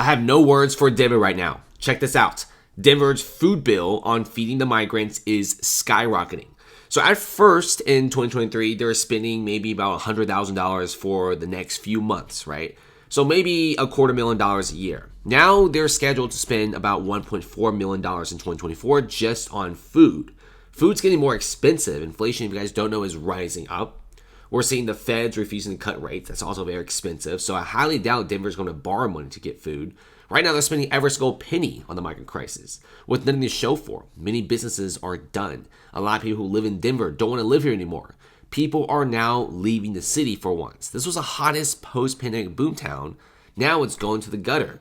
I have no words for Denver right now. Check this out. Denver's food bill on feeding the migrants is skyrocketing. So at first in 2023, they were spending maybe about $100,000 for the next few months, right? So maybe $250,000 a year. Now they're scheduled to spend about $1.4 million in 2024 just on food. Food's getting more expensive. Inflation, if you guys don't know, is rising up. We're seeing the feds refusing to cut rates. That's also very expensive. So I highly doubt Denver's going to borrow money to get food. Right now, they're spending every single penny on the migrant crisis with nothing to show for. Many businesses are done. A lot of people who live in Denver don't want to live here anymore. People are now leaving the city for once. This was the hottest post-pandemic boomtown. Now it's going to the gutter.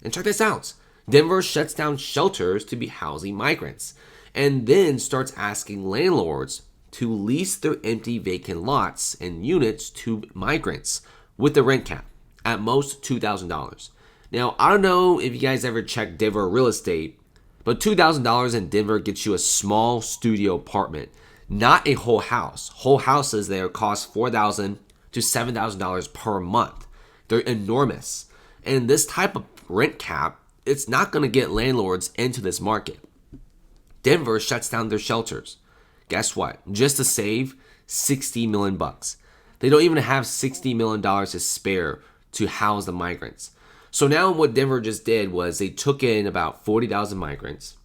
And check this out. Denver shuts down shelters to be housing migrants and then starts asking landlords to lease their empty vacant lots and units to migrants with the rent cap at most $2,000. Now, I don't know if you guys ever checked Denver real estate, but $2,000 in Denver gets you a small studio apartment, not a whole house. Whole houses there cost $4,000 to $7,000 per month. They're enormous. And this type of rent cap, it's not going to get landlords into this market. Denver shuts down their shelters. Guess what? Just to save $60 million. They don't even have $60 million to spare to house the migrants. So now what Denver just did was they took in about 40,000 migrants.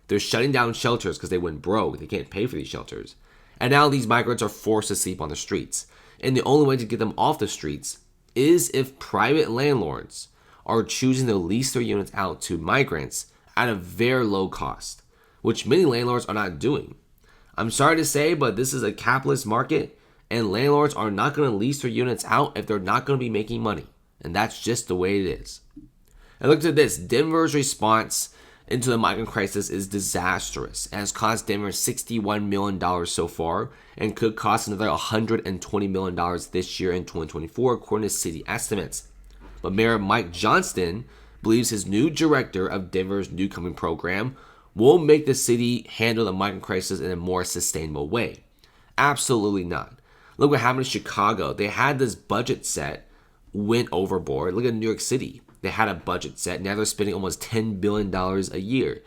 They're shutting down shelters because they went broke. They can't pay for these shelters. And now these migrants are forced to sleep on the streets. And the only way to get them off the streets is if private landlords are choosing to lease their units out to migrants at a very low cost, which many landlords are not doing. I'm sorry to say, but this is a capitalist market, and landlords are not going to lease their units out if they're not going to be making money. And that's just the way it is. And look at this. Denver's response into the migrant crisis is disastrous. It has cost Denver $61 million so far and could cost another $120 million this year in 2024, according to city estimates. But Mayor Mike Johnston believes his new director of Denver's New Coming program will make the city handle the migrant crisis in a more sustainable way. Absolutely not. Look what happened in Chicago. They had this budget set, went overboard. Look at New York City. They had a budget set. Now they're spending almost $10 billion a year.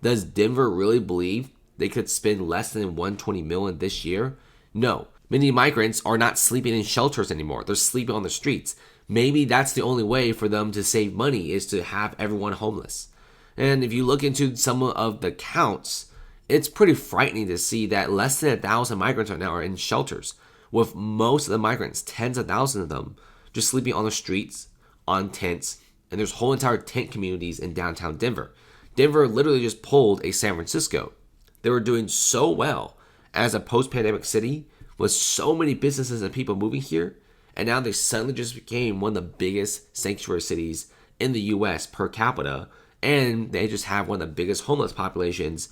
Does Denver really believe they could spend less than $120 million this year? No. Many migrants are not sleeping in shelters anymore. They're sleeping on the streets. Maybe that's the only way for them to save money is to have everyone homeless. And if you look into some of the counts, it's pretty frightening to see that less than 1,000 migrants right now are in shelters, with most of the migrants, tens of thousands of them, just sleeping on the streets, on tents, and there's whole entire tent communities in downtown Denver. Denver literally just pulled a San Francisco. They were doing so well as a post-pandemic city with so many businesses and people moving here, and now they suddenly just became one of the biggest sanctuary cities in the U.S. per capita, and they just have one of the biggest homeless populations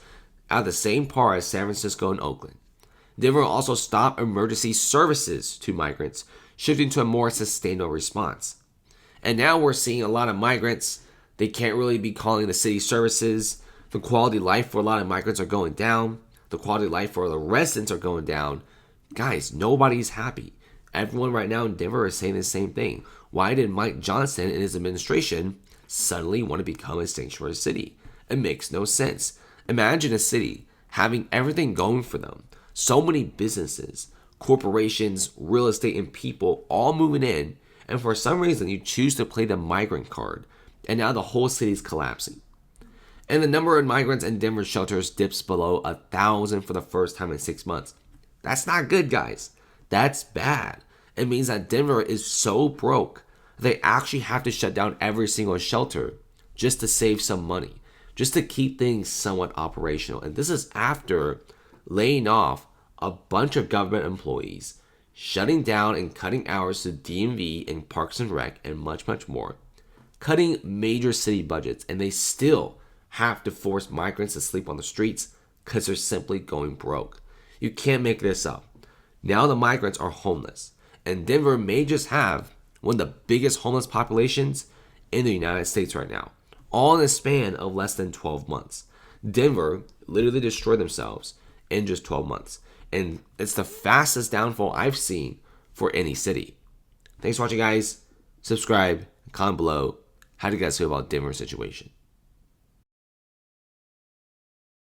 at the same par as San Francisco and Oakland. Denver also stopped emergency services to migrants, shifting to a more sustainable response. And now we're seeing a lot of migrants, they can't really be calling the city services. The quality of life for a lot of migrants are going down. The quality of life for the residents are going down. Guys, nobody's happy. Everyone right now in Denver is saying the same thing. Why did Mike Johnston and his administration suddenly want to become a sanctuary city? It makes no sense. Imagine a city having everything going for them. So many businesses, corporations, real estate, and people all moving in, and for some reason you choose to play the migrant card, and now the whole city is collapsing. And the number of migrants in Denver shelters dips below 1,000 for the first time in 6 months. That's not good, guys. That's bad. It means that Denver is so broke, they actually have to shut down every single shelter just to save some money, just to keep things somewhat operational. And this is after laying off a bunch of government employees, shutting down and cutting hours to DMV and Parks and Rec and much, much more, cutting major city budgets, and they still have to force migrants to sleep on the streets because they're simply going broke. You can't make this up. Now the migrants are homeless, and Denver may just have one of the biggest homeless populations in the United States right now, all in a span of less than 12 months. Denver literally destroyed themselves in just 12 months. And it's the fastest downfall I've seen for any city. Thanks for watching, guys. Subscribe, comment below. How do you guys feel about Denver's situation?